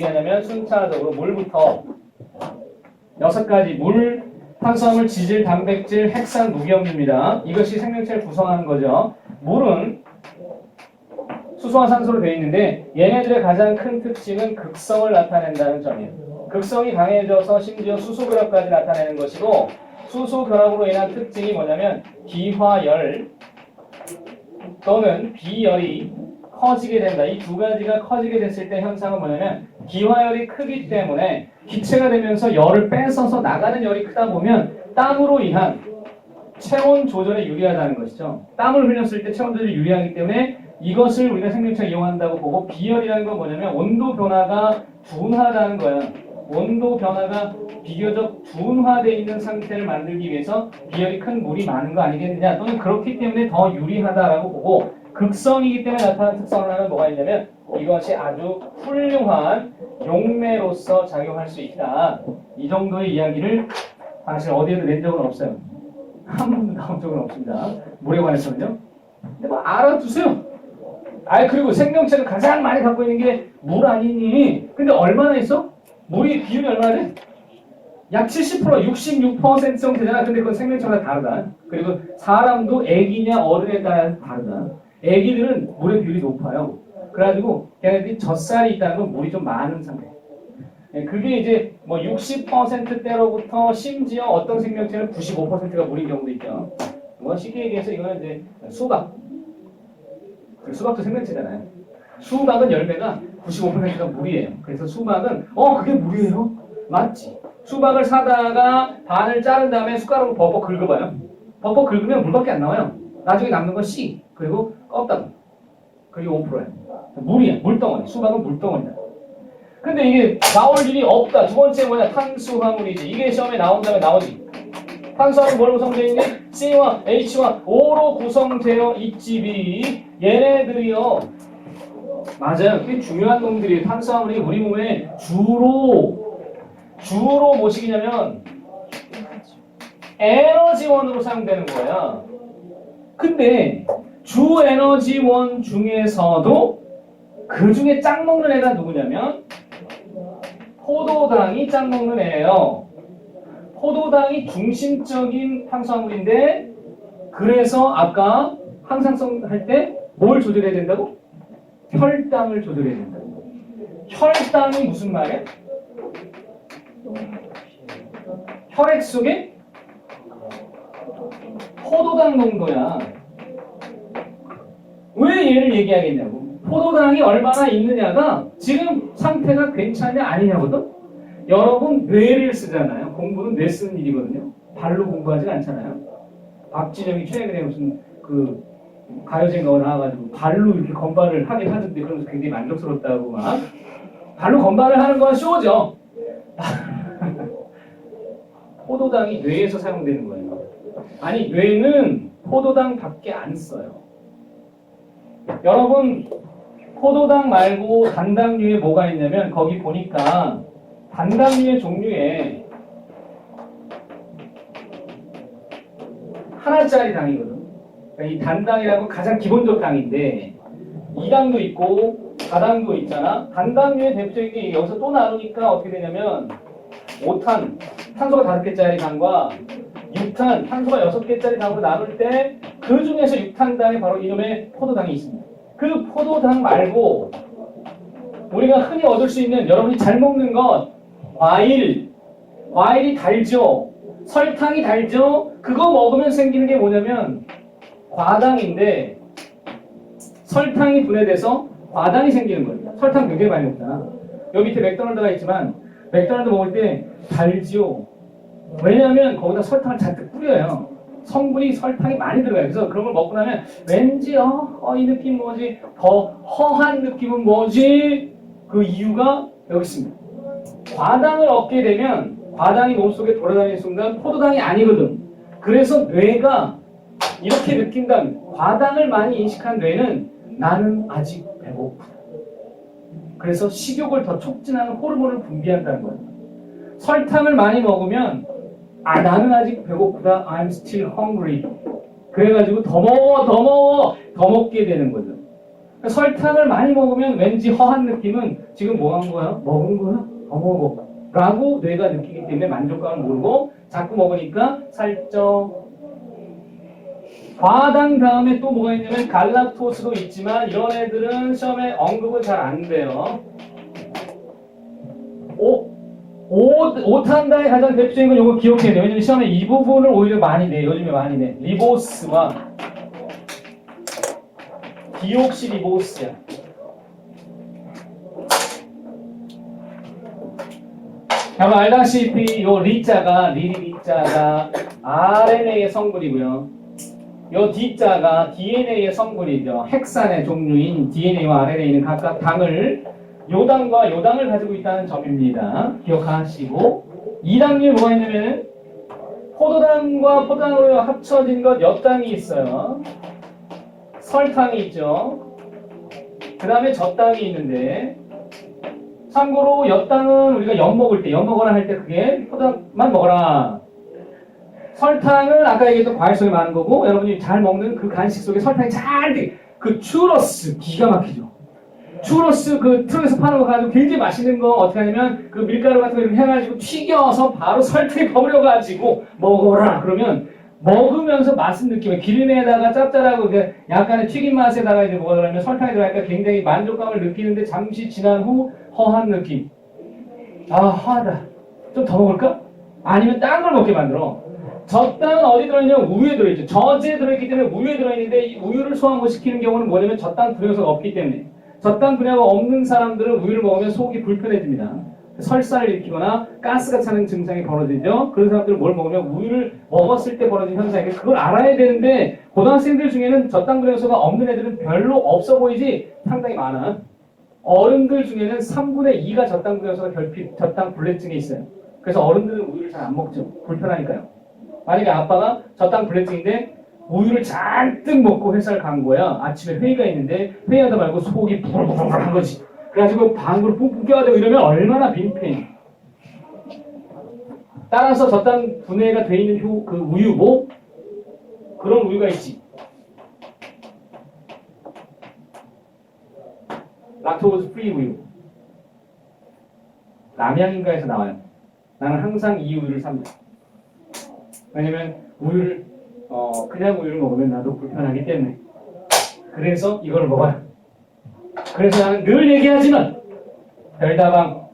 얘기하냐면 순차적으로 물부터 6가지 물, 탄수화물, 지질, 단백질, 핵산, 무기염류입니다. 이것이 생명체를 구성하는 거죠. 물은 수소와 산소로 되어 있는데 얘네들의 가장 큰 특징은 극성을 나타낸다는 점이에요. 극성이 강해져서 심지어 수소결합까지 나타내는 것이고 수소결합으로 인한 특징이 뭐냐면 기화열 또는 비열이 커지게 된다. 이 두 가지가 커지게 됐을 때 현상은 뭐냐면 기화열이 크기 때문에 기체가 되면서 열을 뺏어서 나가는 열이 크다 보면 땀으로 인한 체온 조절에 유리하다는 것이죠. 땀을 흘렸을 때 체온 조절이 유리하기 때문에 이것을 우리가 생명체가 이용한다고 보고 비열이라는 건 뭐냐면 온도 변화가 둔하다는 거야. 온도 변화가 비교적 둔화되어 있는 상태를 만들기 위해서 비열이 큰 물이 많은 거 아니겠느냐 또는 그렇기 때문에 더 유리하다라고 보고 극성이기 때문에 나타나는 특성을 하나 뭐가 있냐면 이것이 아주 훌륭한 용매로서 작용할 수 있다. 이 정도의 이야기를 사실 어디에도 낸 적은 없어요. 한 번도 나온 적은 없습니다. 물에 관해서는요. 근데 뭐 알아두세요. 그리고 생명체를 가장 많이 갖고 있는 게 물 아니니? 근데 얼마나 있어? 물이 비율이 얼마나 돼? 약 70%, 66% 정도 되잖아. 근데 그건 생명체마다 다르다. 그리고 사람도 애기냐 어른에 따라 다르다. 애기들은 물의 비율이 높아요. 그래가지고 걔네들이 젖살이 있다는 건 물이 좀 많은 상태. 그게 이제 뭐 60%대로부터 심지어 어떤 생명체는 95%가 물인 경우도 있죠. 뭐 쉽게 얘기해서 이거는 이제 수박. 수박도 생명체잖아요. 수박은 열매가 95%가 물이에요. 그래서 수박은 그게 물이에요? 맞지. 수박을 사다가 반을 자른 다음에 숟가락으로 버벅 긁어봐요. 버벅 긁으면 물밖에 안 나와요. 나중에 남는 건 씨, 그리고 껍데기, 그리고 5%예요. 물이야, 물덩어리. 수박은 물덩어리다. 근데 이게 나올 일이 없다. 두 번째 뭐냐? 탄수화물이지. 이게 시험에 나온다면 나오지. 탄수화물 뭐로 구성되어 있니? C와 H와 O로 구성되어 있지. 얘네들이요. 맞아요. 꽤 중요한 놈들이 탄수화물이 우리 몸에 주로 뭐시기냐면 에너지원으로 사용되는 거야. 근데 주 에너지원 중에서도 그 중에 짱 먹는 애가 누구냐면 포도당이 짱 먹는 애예요. 포도당이 중심적인 탄수화물인데 그래서 아까 항상성 할 때 뭘 조절해야 된다고? 혈당을 조절해야 된다고. 혈당이 무슨 말이야? 혈액 속에 포도당 농도야. 왜 얘를 얘기하겠냐고. 포도당이 얼마나 있느냐가 지금 상태가 괜찮냐 아니냐거든. 여러분 뇌를 쓰잖아요. 공부는 뇌 쓰는 일이거든요. 발로 공부하지 않잖아요. 박진영이 최근에 무슨 그 가요제가 나와가지고 발로 이렇게 건반을 하긴 하던데 그러면서 굉장히 만족스럽다고 막 발로 건반을 하는 건 쇼죠. 포도당이 뇌에서 사용되는 거예요. 아니 뇌는 포도당밖에 안 써요. 여러분 포도당 말고 단당류에 뭐가 있냐면 거기 보니까 단당류의 종류에 하나짜리 당이거든. 그러니까 이 단당이라고 가장 기본적 당인데 2당도 있고 4당도 있잖아. 단당류의 대표적인 게 여기서 또 나누니까 어떻게 되냐면 5탄 탄소가 5개짜리 당과 6탄 탄소가 6개짜리 당으로 나눌 때 그 중에서 6탄당이 바로 이놈의 포도당이 있습니다. 그 포도당 말고 우리가 흔히 얻을 수 있는 여러분이 잘 먹는 것 과일이 달죠. 설탕이 달죠. 그거 먹으면 생기는 게 뭐냐면 과당인데 설탕이 분해돼서 과당이 생기는 거예요. 설탕 굉장히 많이 먹잖아. 여기 밑에 맥도날드가 있지만 맥도날드 먹을 때 달지요. 왜냐하면 거기다 설탕을 잔뜩 뿌려요. 성분이 설탕이 많이 들어가요. 그래서 그런 걸 먹고 나면 왠지 이 느낌 뭐지? 더 허한 느낌은 뭐지? 그 이유가 여기 있습니다. 과당을 얻게 되면 과당이 몸속에 돌아다니는 순간 포도당이 아니거든. 그래서 뇌가 이렇게 느낀다면 과당을 많이 인식한 뇌는 나는 아직 배고프다. 그래서 식욕을 더 촉진하는 호르몬을 분비한다는 거예요. 설탕을 많이 먹으면 나는 아직 배고프다. I'm still hungry. 그래가지고 더 먹게 되는 거죠. 설탕을 많이 먹으면 왠지 허한 느낌은 지금 뭐 한 거야? 먹은 거야? 더 먹어. 라고 뇌가 느끼기 때문에 만족감을 모르고 자꾸 먹으니까 살쪄. 과당 다음에 또 뭐가 있냐면 갈락토스도 있지만 이런 애들은 시험에 언급은 잘 안 돼요. 오탄다의 가장 대표적인 건 이거 기억해야 돼요. 왜냐면 시험에 이 부분을 오히려 많이 내. 요즘에 많이 내. 리보스와 디옥시리보스야. 여러분 알다시피 요 리자가 RNA의 성분이고요. 요 D자가 DNA의 성분이죠. 핵산의 종류인 DNA와 RNA는 각각 당을 요당과 요당을 가지고 있다는 점입니다. 기억하시고 2당류에 뭐가 있냐면 포도당과 포도당으로 합쳐진 것 엿당이 있어요. 설탕이 있죠. 그 다음에 젖당이 있는데 참고로 엿당은 우리가 엿 먹을 때, 엿 먹어라 할 때 그게 포도당만 먹어라. 설탕은 아까 얘기했던 과일 속에 많은 거고 여러분이 잘 먹는 그 간식 속에 설탕이 잘 돼. 그 추러스 기가 막히죠. 추러스 그 트럭에서 파는 거 가지고 굉장히 맛있는 거 어떻게 하냐면 그 밀가루 같은 거 이렇게 해가지고 튀겨서 바로 설탕에 버무려가지고 먹어라. 그러면 먹으면서 맛은 느끼면 기름에다가 짭짤하고 약간의 튀김 맛에다가 이제 뭐가 들어가면 설탕이 들어가니까 굉장히 만족감을 느끼는데 잠시 지난 후 허한 느낌. 아 허하다. 좀 더 먹을까? 아니면 딴 걸 먹게 만들어. 젖당은 어디 들어있냐면 우유에 들어있죠. 젖에 들어있기 때문에 우유에 들어있는데 이 우유를 소화 못 시키는 경우는 뭐냐면 젖당 분해효소가 없기 때문에 젖당 분해가 없는 사람들은 우유를 먹으면 속이 불편해집니다. 설사를 일으키거나 가스가 차는 증상이 벌어지죠. 그런 사람들은 뭘 먹으면 우유를 먹었을 때 벌어진 현상이에요. 그걸 알아야 되는데 고등학생들 중에는 젖당 분해효소가 없는 애들은 별로 없어 보이지 상당히 많아. 어른들 중에는 3분의 2가 젖당 분해효소가 결핍, 젖당 불내증에 있어요. 그래서 어른들은 우유를 잘 안 먹죠. 불편하니까요. 만약에 아빠가 젖당 불내증인데 우유를 잔뜩 먹고 회사를 간 거야. 아침에 회의가 있는데 회의하다 말고 속이 부글부글한 거지. 그래가지고 방구를 뿡뿡 껴야 되고 이러면 얼마나 민폐니. 따라서 젖당 분해가 돼 있는 그 우유 뭐 그런 우유가 있지. 락토스 프리 우유. 남양인가에서 나와요. 나는 항상 이 우유를 삽니다. 왜냐면 우유를 그냥 우유를 먹으면 나도 불편하기 때문에. 그래서 이걸 먹어요. 그래서 나는 늘 얘기하지만 별다방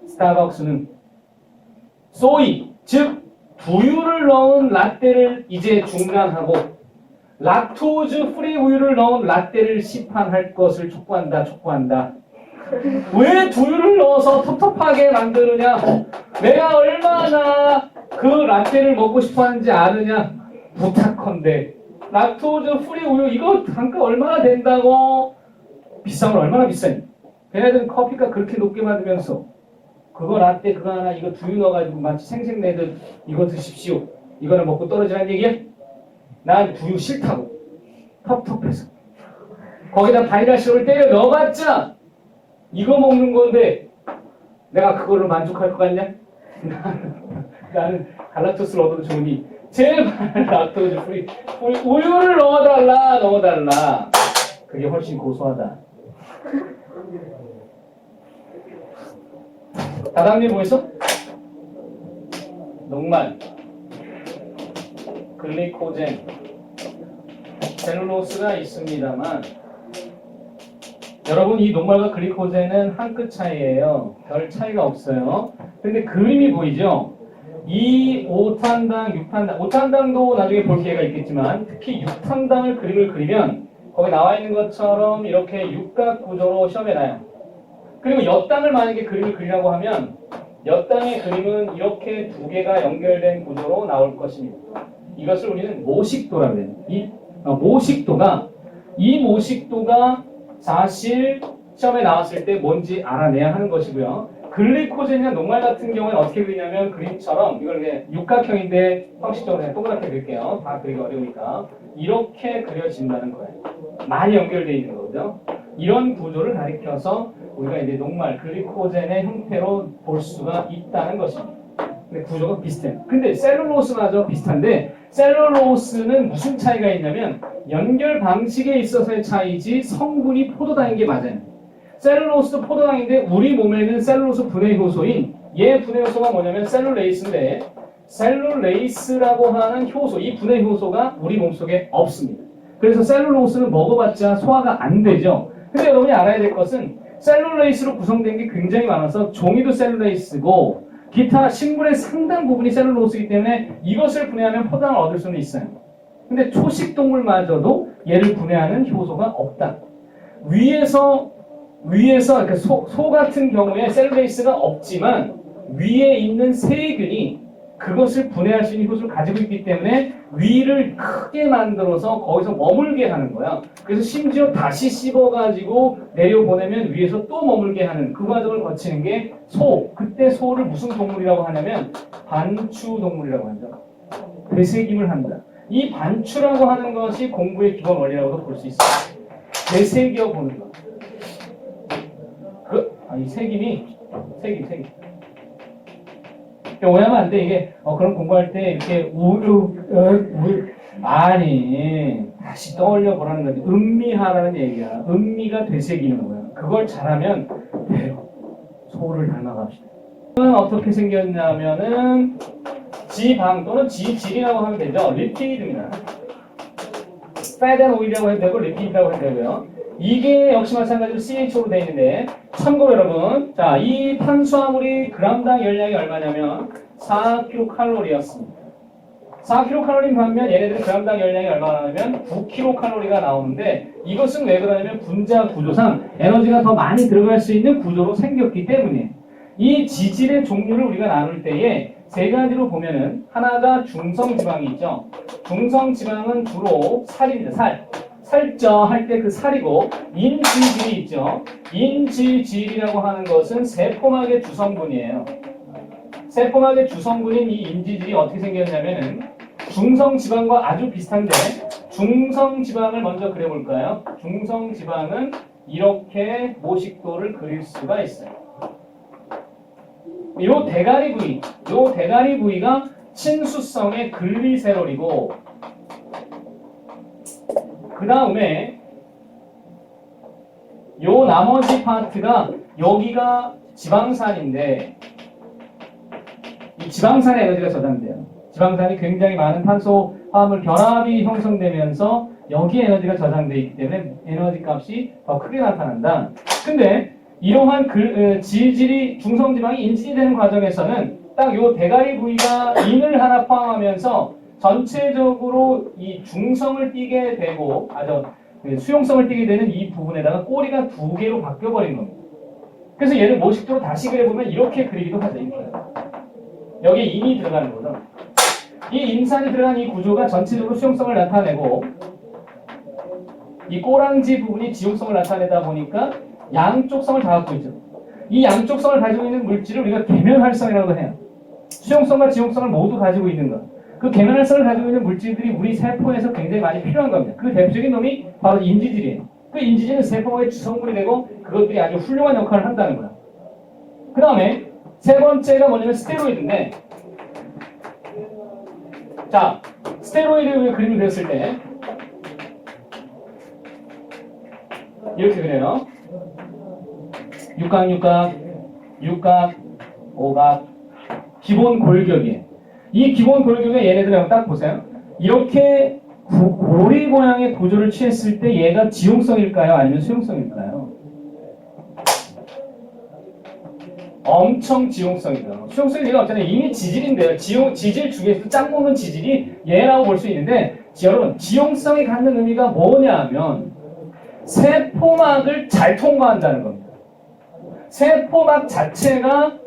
스타벅스는 소이 즉 두유를 넣은 라떼를 이제 중단하고 락토즈 프리 우유를 넣은 라떼를 시판할 것을 촉구한다. 왜 두유를 넣어서 텁텁하게 만드느냐? 내가 얼마나 그 라떼를 먹고 싶어하는지 아느냐? 부탁컨대 락토즈 프리 우유 이거 단가 얼마나 된다고? 비싼 건 얼마나 비싸니? 걔네들은 커피가 그렇게 높게 만들면서 그거 라떼 그거 하나 이거 두유 넣어가지고 마치 생색내듯 이거 드십시오. 이거를 먹고 떨어지라는 얘기야? 난 두유 싫다고. 텁텁해서. 거기다 바닐라 시럽을 때려 넣어봤자 이거 먹는 건데 내가 그걸로 만족할 것 같냐? 나는 갈락토스를 얻어도 좋으니 제발 락토즈 프리 우유를 넣어달라. 그게 훨씬 고소하다. 다다음에 뭐 있어? 녹말, 글리코젠, 셀룰로스가 있습니다만 여러분 이 녹말과 글리코젠은 한 끗 차이예요. 별 차이가 없어요. 근데 그림이 보이죠? 이 5탄당, 6탄당, 5탄당도 나중에 볼 기회가 있겠지만 특히 6탄당을 그림을 그리면 거기 나와 있는 것처럼 이렇게 육각 구조로 시험에 나요. 그리고 엿당을 만약에 그림을 그리라고 하면 엿당의 그림은 이렇게 두 개가 연결된 구조로 나올 것입니다. 이것을 우리는 모식도라고 해요. 이 모식도가 사실 시험에 나왔을 때 뭔지 알아내야 하는 것이고요. 글리코젠이나 녹말 같은 경우는 어떻게 그리냐면 그림처럼 이걸 그냥 육각형인데 형식적으로 그냥 동그랗게 그릴게요. 다 그리기 어려우니까 이렇게 그려진다는 거예요. 많이 연결되어 있는 거거든요. 이런 구조를 가리켜서 우리가 이제 녹말 글리코젠의 형태로 볼 수가 있다는 것입니다. 근데 구조가 비슷해요. 근데 셀룰로스마저 비슷한데 셀룰로스는 무슨 차이가 있냐면 연결 방식에 있어서의 차이지 성분이 포도당인 게 맞아요. 셀룰로스도 포도당인데 우리 몸에는 셀룰로스 분해 효소인 얘 분해 효소가 뭐냐면 셀룰레이스인데 셀룰레이스라고 하는 효소, 이 분해 효소가 우리 몸속에 없습니다. 그래서 셀룰로스는 먹어봤자 소화가 안 되죠. 근데 여러분이 알아야 될 것은 셀룰레이스로 구성된 게 굉장히 많아서 종이도 셀룰레이스고 기타 식물의 상당 부분이 셀룰로스이기 때문에 이것을 분해하면 포도당을 얻을 수는 있어요. 근데 초식 동물마저도 얘를 분해하는 효소가 없다. 위에서 그러니까 소 같은 경우에 셀룰레이스가 없지만 위에 있는 세균이 그것을 분해할 수 있는 효소를 가지고 있기 때문에 위를 크게 만들어서 거기서 머물게 하는 거야. 그래서 심지어 다시 씹어가지고 내려보내면 위에서 또 머물게 하는 그 과정을 거치는 게 소. 그때 소를 무슨 동물이라고 하냐면 반추동물이라고 한다. 되새김을 한다. 이 반추라고 하는 것이 공부의 기본 원리라고도 볼 수 있어요. 되새겨 보는 거. 이 새김이 새김. 오해하면 안 돼. 이게 그럼 공부할 때 이렇게 아니 다시 떠올려 보라는 거지. 음미하라는 얘기야. 음미가 되새기는 거야. 그걸 잘하면 돼요. 소를 닮아갑시다. 어떻게 생겼냐면은 지방 또는 지질이라고 하면 되죠. 리피드입니다. fat and oil이라고 해도 되고 리피드라고 해도 되고요. 이게 역시 마찬가지로 CHO로 되어 있는데 참고로 여러분, 자, 이 탄수화물이 그람당 열량이 얼마냐면 4kcal였습니다. 4kcal 반면 얘네들은 그람당 열량이 얼마냐면 9kcal가 나오는데 이것은 왜 그러냐면 분자 구조상 에너지가 더 많이 들어갈 수 있는 구조로 생겼기 때문이에요. 이 지질의 종류를 우리가 나눌 때에 세 가지로 보면은 하나가 중성지방이 있죠. 중성지방은 주로 살입니다. 살쪄 할 때 그 살이고 인지질이 있죠. 인지질이라고 하는 것은 세포막의 주성분이에요. 세포막의 주성분인 이 인지질이 어떻게 생겼냐면은 중성지방과 아주 비슷한데 중성지방을 먼저 그려볼까요? 중성지방은 이렇게 모식도를 그릴 수가 있어요. 요 대가리 부위가 친수성의 글리세롤이고 그 다음에 요 나머지 파트가 여기가 지방산인데 이 지방산에 에너지가 저장돼요. 지방산이 굉장히 많은 탄소 화합물 결합이 형성되면서 여기에 에너지가 저장되어 있기 때문에 에너지 값이 더 크게 나타난다. 근데 이러한 지질이 중성지방이 인지되는 과정에서는 딱 요 대가리 부위가 인을 하나 포함하면서 전체적으로 이 중성을 띠게 되고 수용성을 띠게 되는 이 부분에다가 꼬리가 두 개로 바뀌어버린 겁니다. 그래서 얘를 모식도로 다시 그려보면 이렇게 그리기도 하죠. 이렇게. 여기에 인이 들어가는 거죠. 이 인산이 들어간 이 구조가 전체적으로 수용성을 나타내고 이 꼬랑지 부분이 지용성을 나타내다 보니까 양쪽성을 다 갖고 있죠. 이 양쪽성을 가지고 있는 물질을 우리가 계면활성이라고 해요. 수용성과 지용성을 모두 가지고 있는 것. 그 계면활성을 가지고 있는 물질들이 우리 세포에서 굉장히 많이 필요한 겁니다. 그 대표적인 놈이 바로 인지질이에요. 그 인지질은 세포의 주성분이 되고 그것들이 아주 훌륭한 역할을 한다는 거야. 그 다음에 세 번째가 뭐냐면 스테로이드인데 자, 스테로이드 그림을 그렸을 때 이렇게 그려요. 육각, 오각, 기본 골격이에요. 이 기본 골격에 얘네들 딱 보세요. 이렇게 고리 모양의 구조를 취했을 때 얘가 지용성일까요? 아니면 수용성일까요? 엄청 지용성이다. 수용성이 얘가 없잖아요. 이미 지질인데요. 지질 중에서 짱 먹는 지질이 얘라고 볼 수 있는데 여러분 지용성이 갖는 의미가 뭐냐면 세포막을 잘 통과한다는 겁니다. 세포막 자체가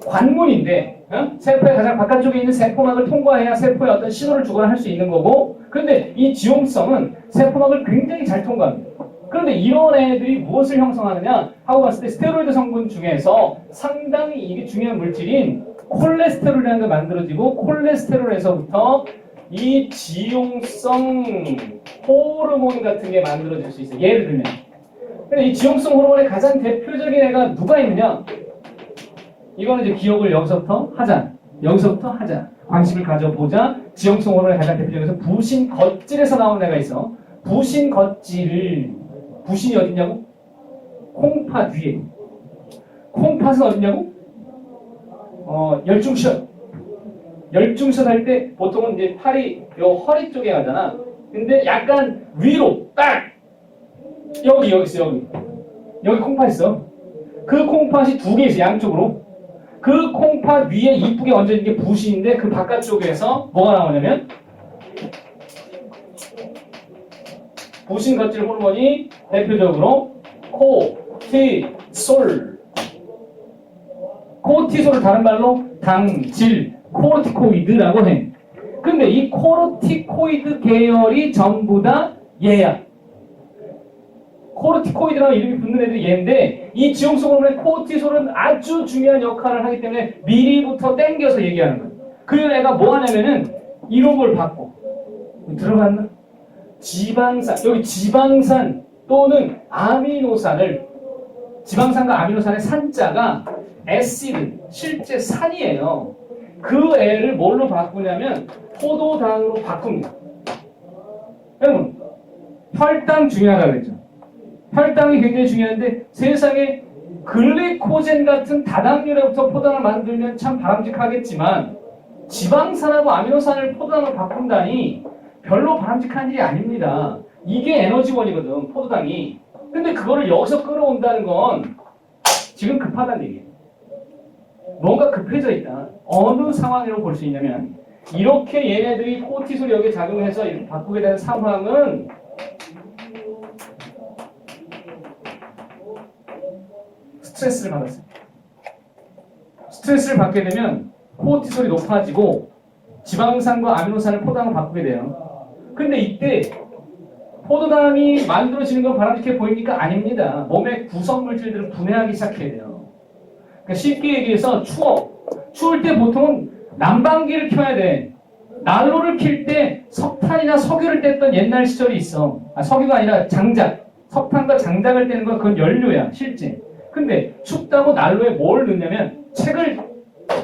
관문인데 세포의 가장 바깥쪽에 있는 세포막을 통과해야 세포에 어떤 신호를 주거나 할 수 있는 거고 그런데 이 지용성은 세포막을 굉장히 잘 통과합니다. 그런데 이런 애들이 무엇을 형성하느냐 하고 봤을 때 스테로이드 성분 중에서 상당히 이게 중요한 물질인 콜레스테롤이라는 게 만들어지고 콜레스테롤에서부터 이 지용성 호르몬 같은 게 만들어질 수 있어요. 예를 들면 근데 이 지용성 호르몬의 가장 대표적인 애가 누가 있느냐? 이거는 이제 기억을 여기서부터 하자. 여기서부터 하자. 관심을 가져보자. 지형성 호르몬의 가장 대표적인 부신 겉질에서 나오는 애가 있어. 부신 겉질을 부신이 어딨냐고? 콩팥 위에. 콩팥은 어딨냐고? 열중샷. 열중샷 할 때 보통은 이제 팔이 요 허리 쪽에 가잖아. 근데 약간 위로 딱 여기 있어 여기 콩팥 있어. 그 콩팥이 두 개 있어 양쪽으로. 그 콩팥 위에 이쁘게 얹어진 게 부신인데 그 바깥쪽에서 뭐가 나오냐면 부신 겉질 호르몬이 대표적으로 코티솔. 코티솔을 다른 말로 당질, 코르티코이드라고 해. 근데 이 코르티코이드 계열이 전부 다 얘야. 코르티코이드라는 이름이 붙는 애들이 얘인데 이 지용성 호르몬의 코르티솔은 아주 중요한 역할을 하기 때문에 미리부터 땡겨서 얘기하는 거야. 그 애가 뭐 하냐면은 이런 걸 받고 들어봤나? 지방산, 여기 지방산 또는 아미노산을 지방산과 아미노산의 산자가 애시드, 실제 산이에요. 그 애를 뭘로 바꾸냐면 포도당으로 바꿉니다. 여러분, 혈당 중요하다고 그랬죠. 혈당이 굉장히 중요한데 세상에 글리코젠 같은 다당류로부터 포도당을 만들면 참 바람직하겠지만 지방산하고 아미노산을 포도당으로 바꾼다니 별로 바람직한 일이 아닙니다. 이게 에너지원이거든, 포도당이. 근데 그거를 여기서 끌어온다는 건 지금 급하다는 얘기예요. 뭔가 급해져 있다. 어느 상황이라고 볼 수 있냐면 이렇게 얘네들이 코르티솔이 여기에 작용해서 이렇게 바꾸게 되는 상황은 스트레스를 받았어요. 스트레스를 받게 되면 코르티솔이 높아지고 지방산과 아미노산을 포도당으로 바꾸게 돼요. 근데 이때 포도당이 만들어지는 건 바람직해 보입니까? 아닙니다. 몸의 구성물질들을 분해하기 시작해야 돼요. 그러니까 쉽게 얘기해서 추울 때 보통은 난방기를 켜야 돼. 난로를 킬 때 석탄이나 석유를 뗐던 옛날 시절이 있어. 석유가 아니라 장작. 석탄과 장작을 떼는 건 그건 연료야, 실제. 근데 춥다고 난로에 뭘 넣냐면 책을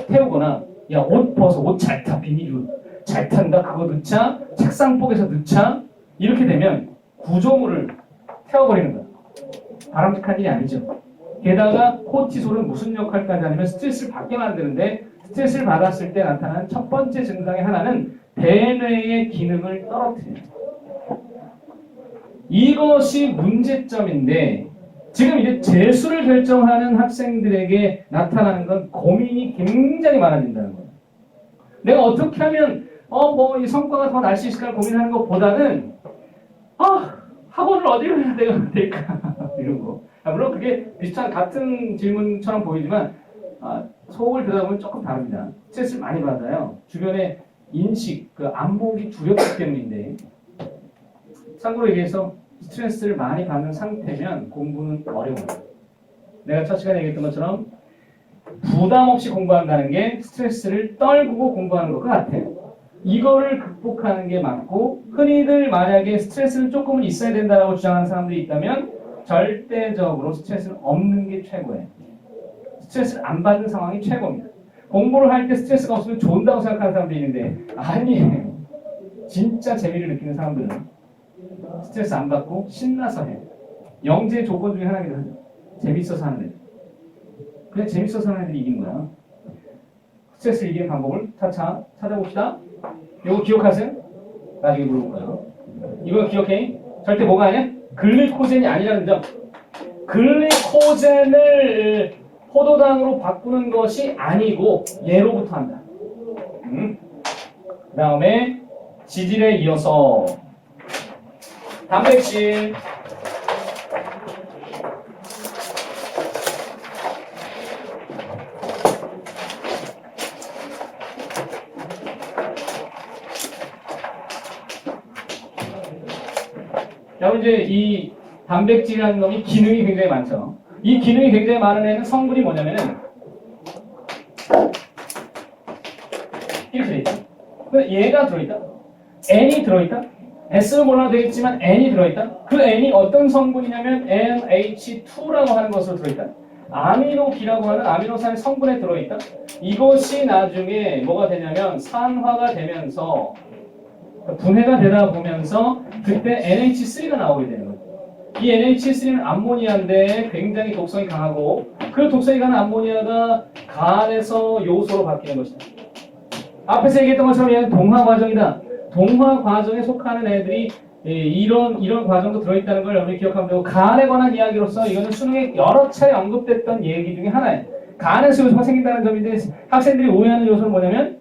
태우거나 야, 옷 벗어. 옷 잘 타. 비닐로. 잘 탄다. 그거 넣자. 책상폭에서 넣자. 이렇게 되면 구조물을 태워버리는 거야. 바람직한 일이 아니죠. 게다가 코르티솔은 무슨 역할까지 하냐면 스트레스를 받게 만드는데 스트레스를 받았을 때 나타나는 첫 번째 증상의 하나는 대뇌의 기능을 떨어뜨려요. 이것이 문제점인데 지금 이제 재수를 결정하는 학생들에게 나타나는 건 고민이 굉장히 많아진다는 거예요. 내가 어떻게 하면 이 성과가 더 날 수 있을까 고민하는 것보다는 학원을 어디로 해야 될까 이런 거. 물론 그게 비슷한 같은 질문처럼 보이지만 속을 들여다보면 조금 다릅니다. 스트레스를 많이 받아요. 주변의 인식, 그 안목이 두렵기 때문인데 참고로 얘기해서 스트레스를 많이 받는 상태면 공부는 어려워요. 내가 첫 시간에 얘기했던 것처럼 부담 없이 공부한다는 게 스트레스를 떨구고 공부하는 것과 같아요. 이거를 극복하는 게 맞고 흔히들 만약에 스트레스는 조금은 있어야 된다고 주장하는 사람들이 있다면 절대적으로 스트레스는 없는 게 최고예요. 스트레스를 안 받는 상황이 최고입니다. 공부를 할 때 스트레스가 없으면 좋은다고 생각하는 사람들이 있는데 아니에요. 진짜 재미를 느끼는 사람들은 스트레스 안 받고 신나서 해요. 영재의 조건 중에 하나이기도 하죠. 재밌어서 하는 애들. 그냥 재밌어서 하는 애들이 이긴 거야. 스트레스를 이기는 방법을 차차 찾아봅시다. 이거 기억하세요? 나중에 물어볼 거예요. 이거 기억해? 절대 뭐가 아니야? 글리코젠이 아니라는 점. 글리코젠을 포도당으로 바꾸는 것이 아니고 얘로부터 한다. 그 다음에 지질에 이어서 단백질. 자, 이제 이 단백질이라는 놈이 기능이 굉장히 많죠. 이 기능이 굉장히 많은 애는 성분이 뭐냐면은 이렇게 돼 있다. 근데 얘가 들어있다. N이 들어있다. S는 몰라도 되겠지만 N이 들어있다. 그 N이 어떤 성분이냐면 NH2라고 하는 것으로 들어있다. 아미노기라고 하는 아미노산의 성분에 들어있다. 이것이 나중에 뭐가 되냐면 산화가 되면서 분해가 되다 보면서 그때 NH3가 나오게 되는 거죠. 이 NH3는 암모니아인데 굉장히 독성이 강하고 그 독성이 강한 암모니아가 간에서 요소로 바뀌는 것이다. 앞에서 얘기했던 것처럼 얘는 동화 과정이다. 동화 과정에 속하는 애들이 이런 과정도 들어있다는 걸 여러분이 기억하면 되고 간에 관한 이야기로서 이거는 수능에 여러 차례 언급됐던 얘기 중에 하나예요. 간에서 요소가 생긴다는 점인데 학생들이 오해하는 요소는 뭐냐면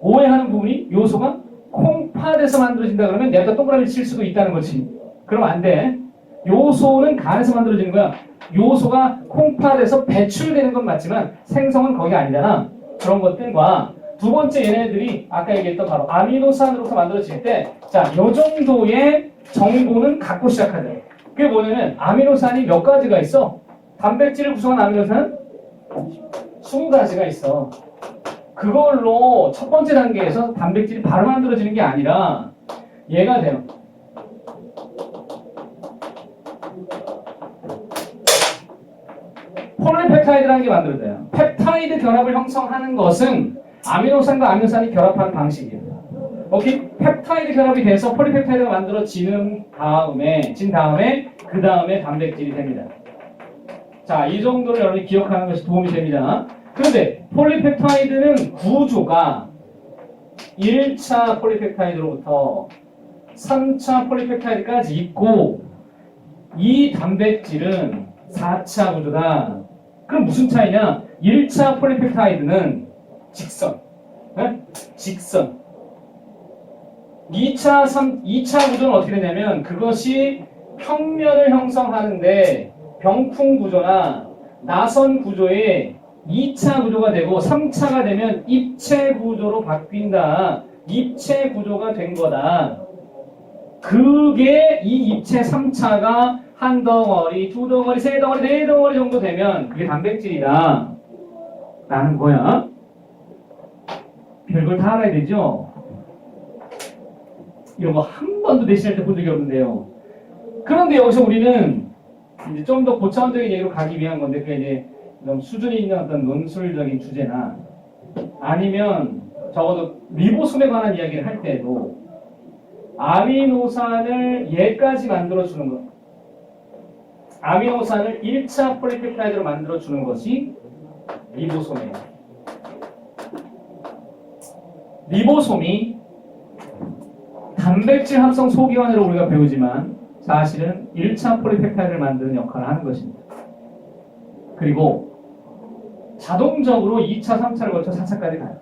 오해하는 부분이 요소가 콩팥에서 만들어진다 그러면 내가 동그라미 칠 수도 있다는 거지. 그럼 안 돼. 요소는 간에서 만들어지는 거야. 요소가 콩팥에서 배출되는 건 맞지만 생성은 거기 아니잖아. 그런 것들과 두 번째 얘네들이 아까 얘기했던 바로 아미노산으로서 만들어질 때 자, 요 정도의 정보는 갖고 시작하자. 그게 뭐냐면 아미노산이 몇 가지가 있어? 단백질을 구성한 아미노산은 20가지가 있어. 그걸로 첫 번째 단계에서 단백질이 바로 만들어지는 게 아니라 얘가 돼요. 폴리펩타이드라는 게 만들어져요. 펩타이드 결합을 형성하는 것은 아미노산과 아미노산이 결합하는 방식이에요. 오케이? 펩타이드 결합이 돼서 폴리펩타이드가 만들어진 다음에 그 다음에 단백질이 됩니다. 자, 이 정도를 여러분이 기억하는 것이 도움이 됩니다. 그런데 폴리펩타이드는 구조가 1차 폴리펩타이드로부터 3차 폴리펩타이드까지 있고 이 단백질은 4차 구조다. 그럼 무슨 차이냐? 1차 폴리펩타이드는 직선. 네? 직선. 2차 구조는 어떻게 되냐면 그것이 평면을 형성하는데 병풍 구조나 나선 구조의 2차 구조가 되고 3차가 되면 입체 구조로 바뀐다. 입체 구조가 된 거다. 그게 이 입체 3차가 한 덩어리, 두 덩어리, 세 덩어리, 네 덩어리 정도 되면 그게 단백질이다. 라는 거야. 별걸 다 알아야 되죠? 이런 거 한 번도 내신할 때 본 적이 없는데요. 그런데 여기서 우리는 이제 좀 더 고차원적인 얘기로 가기 위한 건데, 그게 이제 좀 수준이 있는 어떤 논술적인 주제나 아니면 적어도 리보솜에 관한 이야기를 할 때도 아미노산을 얘까지 만들어주는 것. 아미노산을 1차 폴리펩타이드로 만들어주는 것이 리보솜이에요. 리보솜이 단백질 합성 소기관으로 우리가 배우지만 사실은 1차 폴리펩타이드를 만드는 역할을 하는 것입니다. 그리고 자동적으로 2차, 3차를 거쳐 4차까지 가요.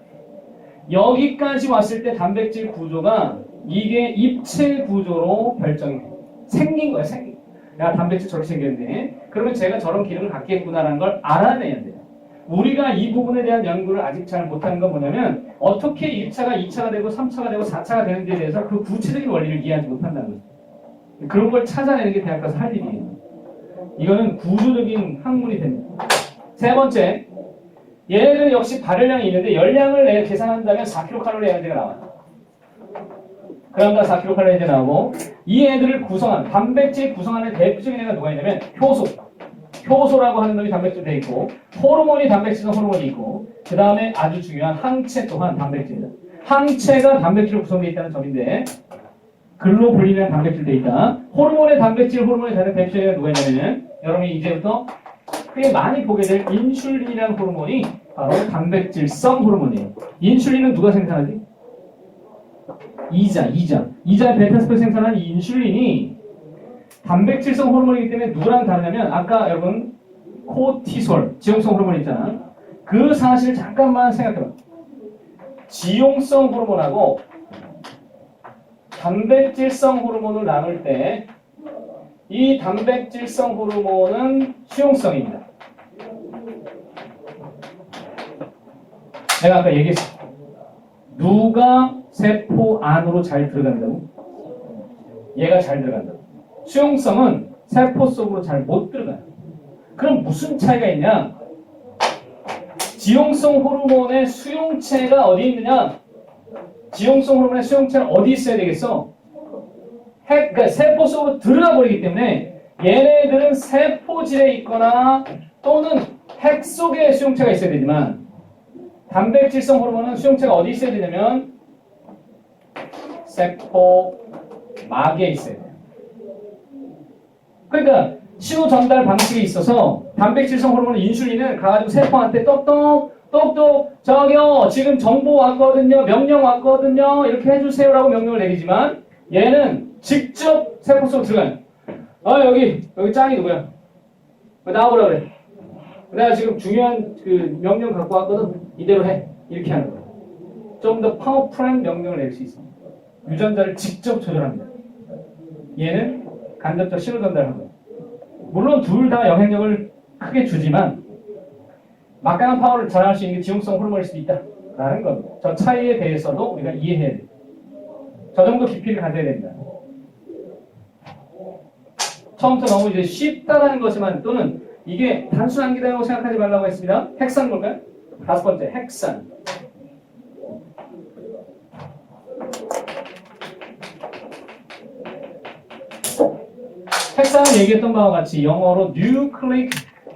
여기까지 왔을 때 단백질 구조가 이게 입체 구조로 결정이 돼요. 생긴 거예요. 생긴 거예요. 야, 단백질 저렇게 생겼네. 그러면 제가 저런 기능을 갖겠구나라는 걸 알아내야 돼요. 우리가 이 부분에 대한 연구를 아직 잘 못하는 건 뭐냐면 어떻게 1차가 2차가 되고 3차가 되고 4차가 되는지에 대해서 그 구체적인 원리를 이해하지 못한다는 거죠. 그런 걸 찾아내는 게 대학 가서 할 일이에요. 이거는 구조적인 학문이 됩니다. 세 번째, 얘네들은 역시 발열량이 있는데 열량을 내가 계산한다면 4kcal 에너지가 나와요. 그럼다 4kcal 에너지 나오고 이 애들을 구성하는 단백질 구성하는 대표적인 애가 누가 있냐면 효소. 효소라고 하는 놈이 단백질 돼 있고 호르몬이 단백질성 호르몬이 있고 그 다음에 아주 중요한 항체 또한 단백질이다. 항체가 단백질로 구성되어 있다는 점인데 글로 불리는 단백질 돼 있다. 호르몬의 단백질 호르몬의 다른 대표적인 애가 누가 있냐면 여러분이 이제부터 꽤 많이 보게 될 인슐린이라는 호르몬이 바로 단백질성 호르몬이에요. 인슐린은 누가 생산하지? 이자의 베타스포 생산한 이 인슐린이 단백질성 호르몬이기 때문에 누구랑 다르냐면 아까 여러분 코티솔, 지용성 호르몬 있잖아. 그 사실을 잠깐만 생각해봐. 지용성 호르몬하고 단백질성 호르몬을 나눌 때 이 단백질성 호르몬은 수용성입니다. 내가 아까 얘기했어. 누가 세포 안으로 잘 들어간다고? 얘가 잘 들어간다고. 수용성은 세포 속으로 잘 못 들어가요. 그럼 무슨 차이가 있냐? 지용성 호르몬의 수용체가 어디 있느냐? 지용성 호르몬의 수용체는 어디 있어야 되겠어? 그러니까 세포 속으로 들어가 버리기 때문에 얘네들은 세포질에 있거나 또는 핵 속에 수용체가 있어야 되지만 단백질성 호르몬은 수용체가 어디 있어야 되냐면 세포 막에 있어야 돼요. 그러니까 신호 전달 방식에 있어서 단백질성 호르몬 인슐린은 가가지고 세포한테 똑똑 저기요 지금 정보 왔거든요, 명령 왔거든요, 이렇게 해주세요라고 명령을 내리지만 얘는 직접 세포 속으로 들어가요. 여기 짱이 누구야? 나와보라 그래. 내가 지금 중요한 그 명령 갖고 왔거든. 이대로 해. 이렇게 하는 거야. 좀 더 파워풀한 명령을 낼 수 있어. 유전자를 직접 조절합니다. 얘는 간접적 신호 전달을 하고. 물론 둘 다 영향력을 크게 주지만 막강한 파워를 전할 수 있는 게 지용성 호르몬일 수도 있다라는 겁니다. 저 차이에 대해서도 우리가 이해해야 돼요. 저 정도 깊이를 가져야 됩니다. 처음부터 너무 이제 쉽다라는 것이만 또는 이게 단순한 기다라고 생각하지 말라고 했습니다. 핵산 볼까요? 5번째 핵산. 핵산은 얘기했던 바와 같이 영어로 nucleic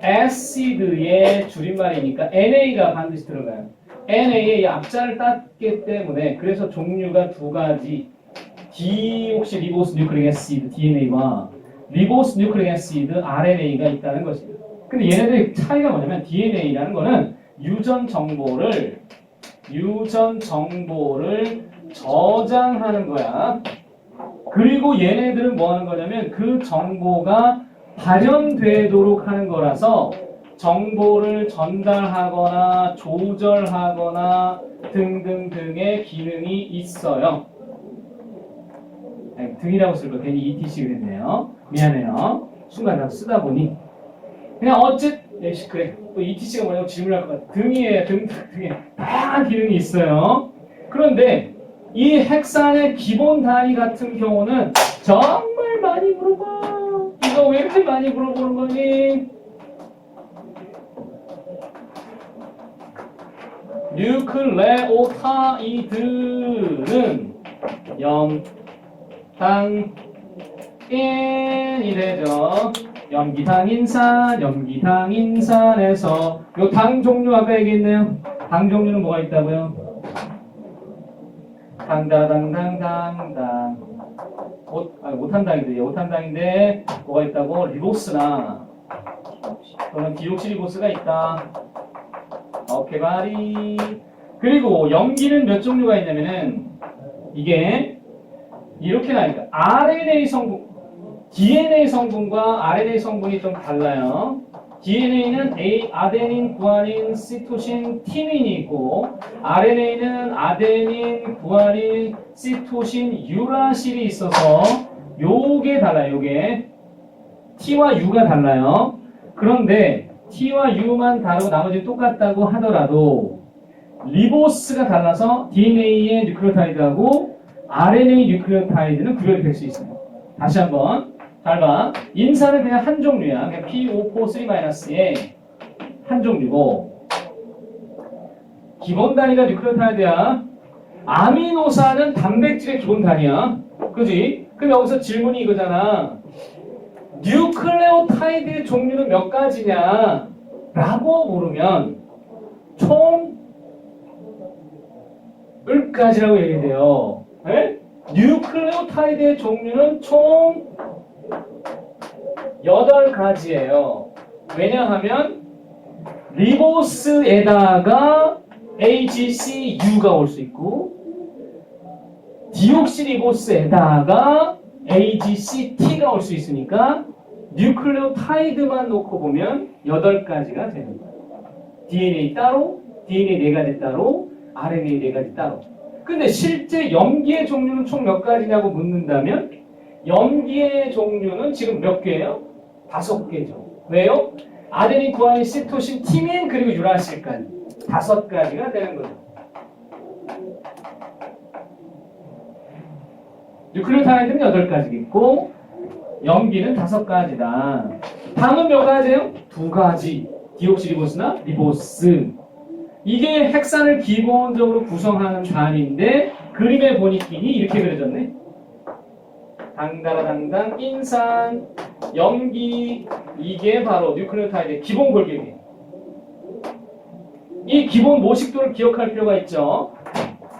acid의 줄임말이니까 NA가 반드시 들어가요. NA의 약자를 땄기 때문에 그래서 종류가 두 가지 디옥시리보스 뉴클릭 애시드 DNA와 리보스 뉴클릭 애시드 RNA가 있다는 것입니다. 근데 얘네들의 차이가 뭐냐면 DNA라는 거는 유전 정보를 저장하는 거야. 그리고 얘네들은 뭐 하는 거냐면 그 정보가 발현되도록 하는 거라서 정보를 전달하거나 조절하거나 등등등의 기능이 있어요. 등이라고 쓸 거 괜히 ETC 그랬네요. 미안해요. 순간 나도 쓰다 보니 그냥 그래. 또 ETC가 뭐냐고 질문할 것 같아. 등에 다양한 기능이 있어요. 그런데 이 핵산의 기본 단위 같은 경우는 정말 많이 물어봐. 이거 왜 이렇게 많이 물어보는 거니? 뉴클레오타이드는 염당인이 되죠. 염기당인산에서 요 당 종류 아까 얘기했네요. 당 종류는 뭐가 있다고요? 당다당당당당 오탄당인데 오탄당인데 뭐가 있다고? 리보스나 또는 디옥시리보스가 있다. 오케이 바리. 그리고 염기는 몇 종류가 있냐면은 이게 이렇게 나니까 RNA 성분 DNA 성분과 RNA 성분이 좀 달라요. DNA는 아데닌, 구아닌, 시토신, 티민이 있고 RNA는 아데닌, 구아닌, 시토신, 유라실이 있어서 요게 달라요. 요게 T와 U가 달라요. 그런데 T와 U만 다르고 나머지 똑같다고 하더라도 리보스가 달라서 DNA의 뉴클레오타이드하고 RNA 뉴클레오타이드는 구별이 될 수 있어요. 다시 한번 잘 봐. 인산은 그냥 한 종류야. 그냥 PO4-3-의 한 종류고 기본 단위가 뉴클레오타이드야. 아미노산은 단백질의 기본 단위야. 그지? 그럼 여기서 질문이 이거잖아. 뉴클레오타이드의 종류는 몇 가지냐? 라고 물으면 총 을까지라고 얘기해요. 네? 뉴클레오타이드의 종류는 총 8가지예요. 왜냐하면 리보스에다가 AGCU가 올 수 있고 디옥시리보스에다가 AGCT가 올 수 있으니까 뉴클레오타이드만 놓고 보면 8가지가 되는 거예요. DNA 따로, DNA 4가지 따로, RNA 4가지 따로. 근데 실제 염기의 종류는 총 몇 가지냐고 묻는다면 염기의 종류는 지금 몇 개예요? 5개죠. 왜요? 아데닌, 구아닌, 시토신, 티민 그리고 유라실까지 5가지가 되는 거죠. 뉴클레오타이드는 8가지 있고 염기는 5가지다. 당은 몇 가지예요? 2가지. 디옥시리보스나 리보스. 이게 핵산을 기본적으로 구성하는 단위인데 그림에 보니끼니 이렇게 그려졌네. 당다라당당 인산 염기, 이게 바로 뉴클레오타이드의 기본 골격이에요. 이 기본 모식도를 기억할 필요가 있죠.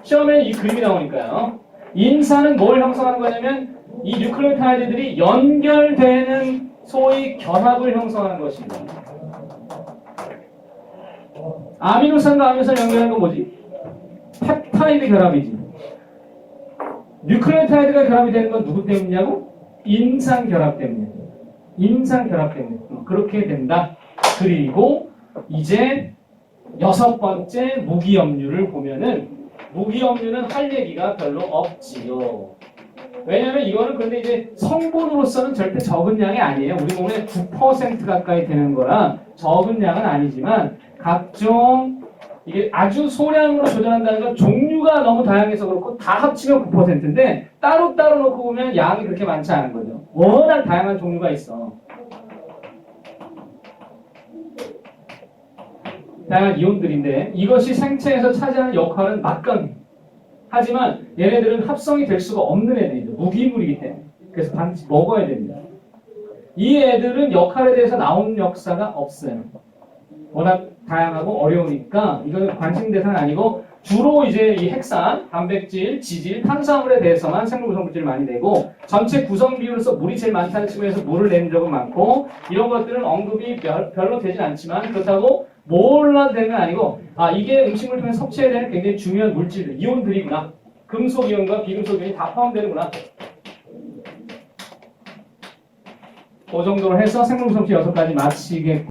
시험에 이 그림이 나오니까요. 인산은 뭘 형성하는 거냐면 이 뉴클레오타이드들이 연결되는 소위 결합을 형성하는 것입니다. 아미노산과 아미노산 연결하는 건 뭐지? 펩타이드 결합이지. 뉴클레오타이드가 결합이 되는 건 누구 때문이냐고? 인산 결합 때문이야. 인산 결합 때문에. 그렇게 된다. 그리고 이제 6번째 무기염류를 보면은 무기염류는 할 얘기가 별로 없지요. 왜냐면 이거는 근데 이제 성분으로서는 절대 적은 양이 아니에요. 우리 몸에 9% 가까이 되는 거라 적은 양은 아니지만 각종 이게 아주 소량으로 조절한다는 건 종류가 너무 다양해서 그렇고 다 합치면 9%인데 따로따로 놓고 보면 양이 그렇게 많지 않은 거죠. 워낙 다양한 종류가 있어. 다양한 이온들인데 이것이 생체에서 차지하는 역할은 막강해. 하지만 얘네들은 합성이 될 수가 없는 애들이죠. 무기물이기 때문에. 그래서 반드시 먹어야 됩니다. 이 애들은 역할에 대해서 나온 역사가 없어요. 워낙 다양하고 어려우니까 이거는 관심 대상은 아니고 주로 이제 이 핵산, 단백질, 지질, 탄수화물에 대해서만 생물 구성물질을 많이 내고 전체 구성 비율로서 물이 제일 많다는 측면에서 물을 내는 적은 많고 이런 것들은 언급이 별로 되진 않지만 그렇다고 몰라도 되는 건 아니고 이게 음식물 통해 섭취해야 되는 굉장히 중요한 물질들, 이온들이구나. 금속 이온과 비금속 이온이 다 포함되는구나. 그 정도로 해서 생물 구성질 6가지 마치겠고